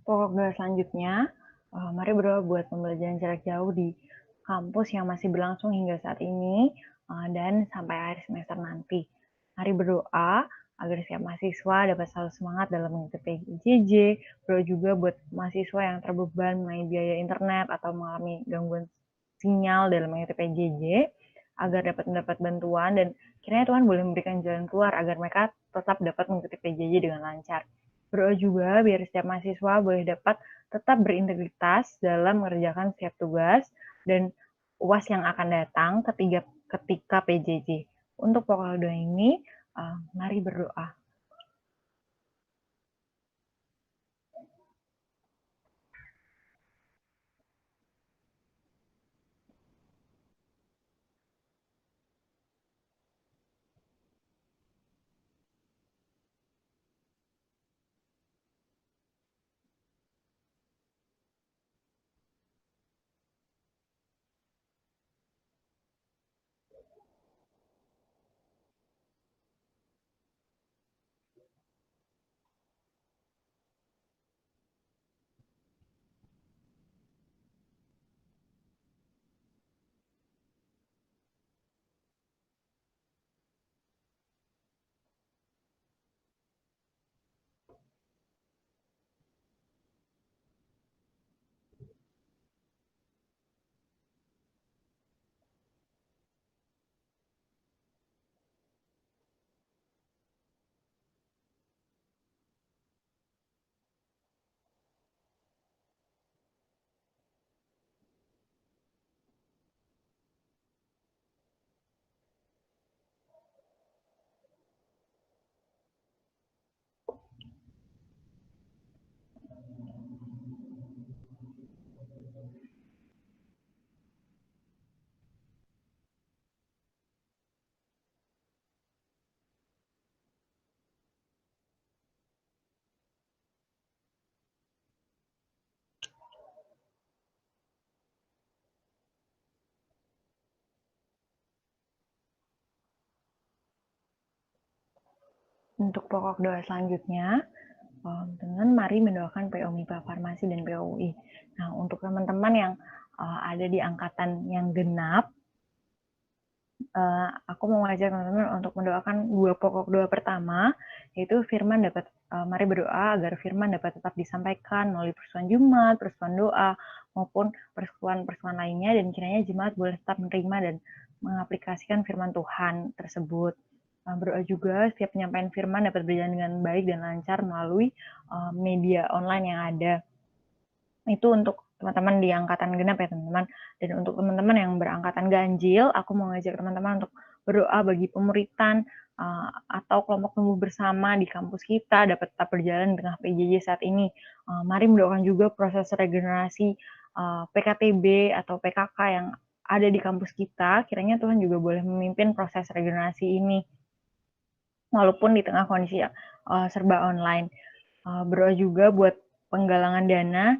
[SPEAKER 1] pokok doa selanjutnya, mari berdoa buat pembelajaran jarak jauh di kampus yang masih berlangsung hingga saat ini dan sampai akhir semester nanti. Mari berdoa agar setiap mahasiswa dapat selalu semangat dalam mengikuti PJJ. Berdoa juga buat mahasiswa yang terbeban mengenai biaya internet atau mengalami gangguan sinyal dalam mengikuti PJJ agar dapat mendapat bantuan dan kiranya Tuhan boleh memberikan jalan keluar agar mereka tetap dapat mengikuti PJJ dengan lancar. Berdoa juga biar setiap mahasiswa boleh dapat tetap berintegritas dalam mengerjakan setiap tugas dan UAS yang akan datang ketika PJJ. Untuk pokok doa ini, mari berdoa. Untuk pokok doa selanjutnya, teman-teman mari mendoakan PO MIPA Farmasi dan PO UI. Nah, untuk teman-teman yang ada di angkatan yang genap, aku mau ngajak teman-teman untuk mendoakan dua pokok doa pertama, yaitu firman dapat mari berdoa agar firman dapat tetap disampaikan melalui persoalan Jumat, persoalan doa, maupun persoalan-persoalan lainnya, dan kiranya jemaat boleh tetap menerima dan mengaplikasikan firman Tuhan tersebut. Berdoa juga setiap penyampaian firman dapat berjalan dengan baik dan lancar melalui media online yang ada. Itu untuk teman-teman di angkatan genap ya teman-teman. Dan untuk teman-teman yang berangkatan ganjil, aku mau ngajak teman-teman untuk berdoa bagi pemuritan atau kelompok tumbuh bersama di kampus kita dapat tetap berjalan di tengah PJJ saat ini. Mari mendoakan juga proses regenerasi PKTB atau PKK yang ada di kampus kita. Kiranya Tuhan juga boleh memimpin proses regenerasi ini walaupun di tengah kondisi serba online. Berdoa juga buat penggalangan dana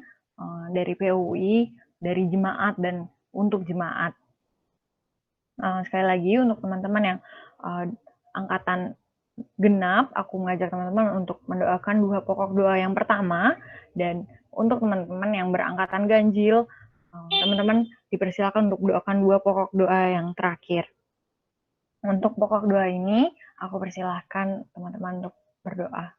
[SPEAKER 1] dari PUI, dari jemaat dan untuk jemaat. Sekali lagi untuk teman-teman yang angkatan genap, aku mengajak teman-teman untuk mendoakan dua pokok doa yang pertama, dan untuk teman-teman yang berangkatan ganjil, teman-teman dipersilakan untuk doakan dua pokok doa yang terakhir. Untuk pokok doa ini, aku persilahkan teman-teman untuk berdoa.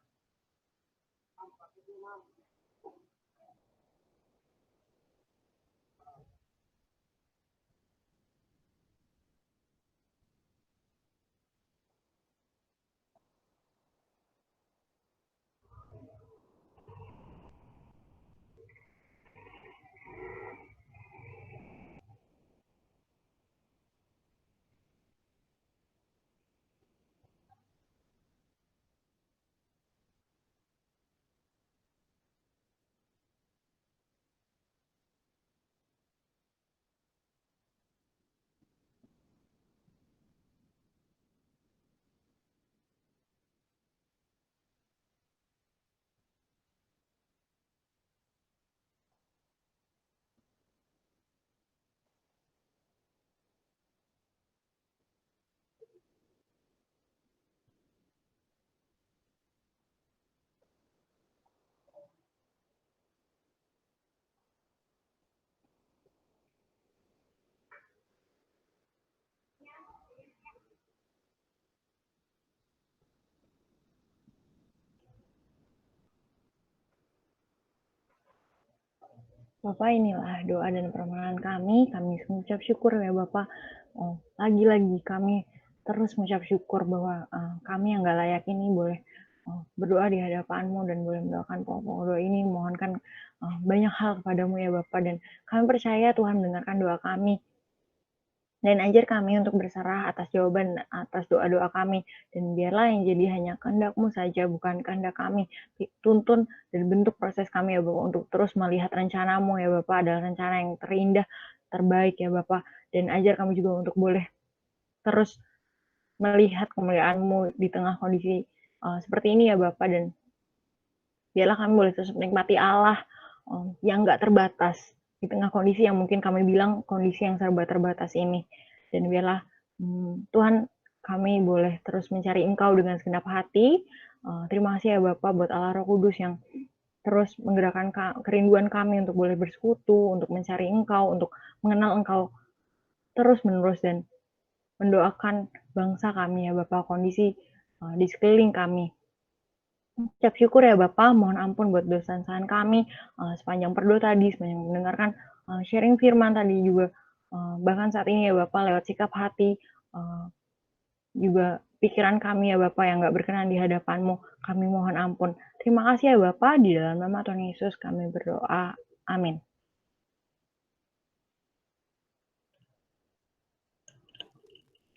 [SPEAKER 1] Bapak, inilah doa dan permohonan kami mengucap syukur ya Bapak. Lagi-lagi kami terus mengucap syukur bahwa kami yang gak layak ini boleh berdoa di hadapan-Mu dan boleh mendoakan pokok-pokok doa ini, mohonkan banyak hal kepadamu ya Bapak, dan kami percaya Tuhan mendengarkan doa kami. Dan ajar kami untuk berserah atas jawaban atas doa-doa kami. Dan biarlah yang jadi hanya kehendak-Mu saja, bukan kehendak kami. Tuntun dan bentuk proses kami ya Bapak, untuk terus melihat rencana-Mu ya Bapak, adalah rencana yang terindah, terbaik ya Bapak. Dan ajar kami juga untuk boleh terus melihat kemuliaan-Mu di tengah kondisi seperti ini ya Bapak. Dan biarlah kami boleh terus menikmati Allah yang gak terbatas di tengah kondisi yang mungkin kami bilang kondisi yang serba terbatas ini. Dan biarlah Tuhan, kami boleh terus mencari Engkau dengan segenap hati. Terima kasih ya Bapak buat Allah Roh Kudus yang terus menggerakkan kerinduan kami untuk boleh bersekutu, untuk mencari Engkau, untuk mengenal Engkau terus-menerus, dan mendoakan bangsa kami ya Bapak, kondisi di sekeliling kami. Ucap syukur ya Bapak, mohon ampun buat dosa-dosa kami sepanjang perdoa tadi, sepanjang mendengarkan sharing firman tadi juga, bahkan saat ini ya Bapak, lewat sikap hati, juga pikiran kami ya Bapak yang gak berkenan di hadapan-Mu, kami mohon ampun. Terima kasih ya Bapak, di dalam nama Tuhan Yesus kami berdoa, amin.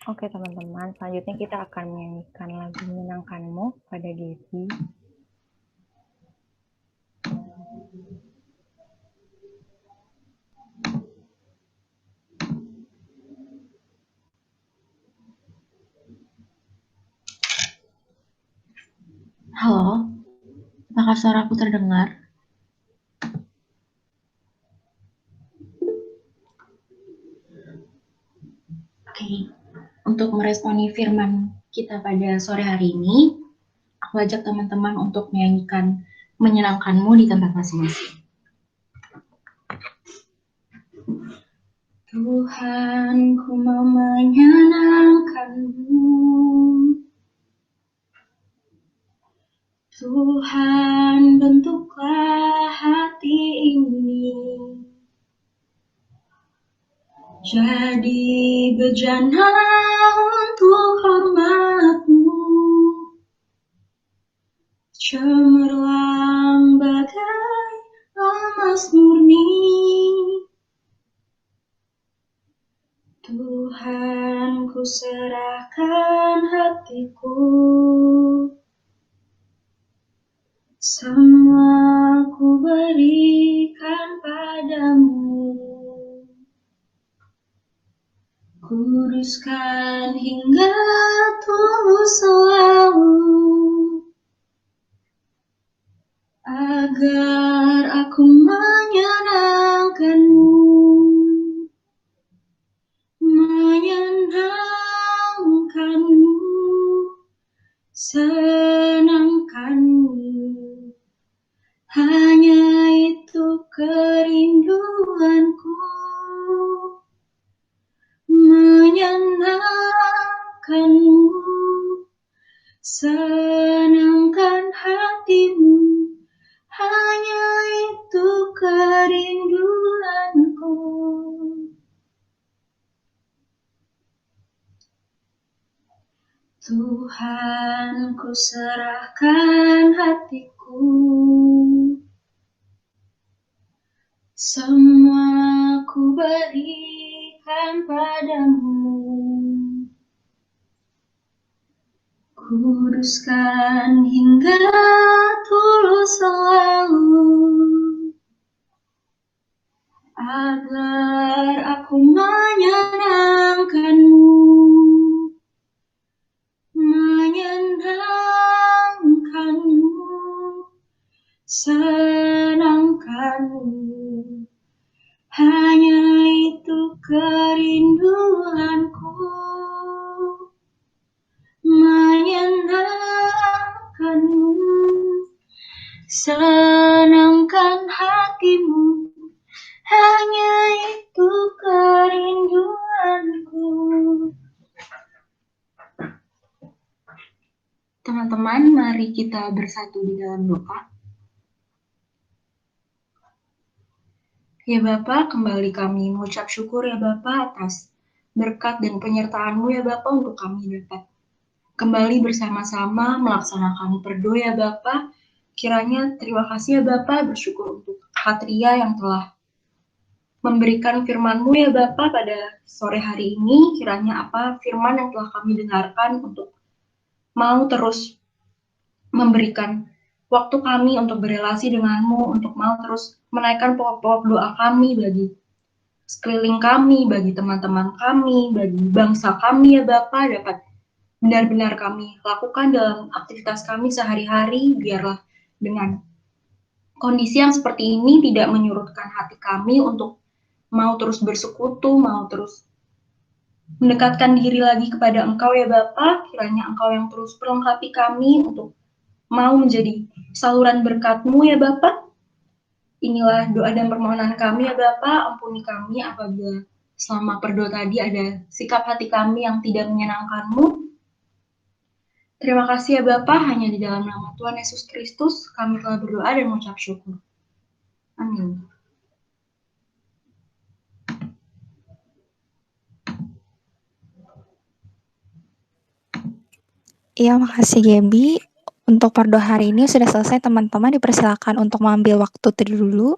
[SPEAKER 1] Oke teman-teman, selanjutnya kita akan menyanyikan lagu Menyenangkan-Mu pada Gaby.
[SPEAKER 2] Halo, apakah suaraku terdengar? Oke, untuk meresponi firman kita pada sore hari ini, aku ajak teman-teman untuk menyanyikan Menyenangkan-Mu di tempat masing-masing. Tuhan, ku mau menyenangkan-Mu. Tuhan, bentuklah hati ini jadi bejana untuk hormat-Mu, cemerlang bagai emas murni. Tuhan, ku serahkan hatiku, semua ku berikan padamu. Kuduskan hingga tulus selalu, agar aku menyenangkan-Mu, menyenangkan-Mu, senangkan-Mu. Hanya itu kerinduanku, menyenangkan-Mu, senangkan hati-Mu. Hanya itu kerinduanku. Tuhan, ku serahkan hatiku, semua ku berikan padamu. Kuduskan hingga tulus selalu, agar aku menyenangkan-Mu, menyenangkan-Mu, senangkan-Mu. Hanya itu kerinduanku, menyenangkan-Mu, senangkan hati-Mu. Hanya itu kerinduanku. Teman-teman, mari kita bersatu di dalam doa. Ya Bapak, kembali kami mengucap syukur ya Bapak atas berkat dan penyertaan-Mu ya Bapak untuk kami dapat kembali bersama-sama melaksanakan perdo ya Bapak. Kiranya terima kasih ya Bapak, bersyukur untuk Katria yang telah memberikan firman-Mu ya Bapak pada sore hari ini. Kiranya apa firman yang telah kami dengarkan untuk mau terus memberikan waktu kami untuk berelasi denganmu, untuk mau terus menaikkan pokok-pokok doa kami bagi sekeliling kami, bagi teman-teman kami, bagi bangsa kami ya Bapak, dapat benar-benar kami lakukan dalam aktivitas kami sehari-hari, biarlah dengan kondisi yang seperti ini tidak menyurutkan hati kami untuk mau terus bersekutu, mau terus mendekatkan diri lagi kepada Engkau ya Bapak, kiranya Engkau yang terus perlengkapi kami untuk mau menjadi saluran berkat-Mu ya Bapak. Inilah doa dan permohonan kami ya Bapak, ampuni kami apabila selama perdoa tadi ada sikap hati kami yang tidak menyenangkan-Mu. Terima kasih ya Bapak, hanya di dalam nama Tuhan Yesus Kristus kami telah berdoa dan mengucap syukur. Amin.
[SPEAKER 3] Iya, makasih Gaby. Untuk perdo hari ini sudah selesai teman-teman, dipersilakan untuk mengambil waktu dulu.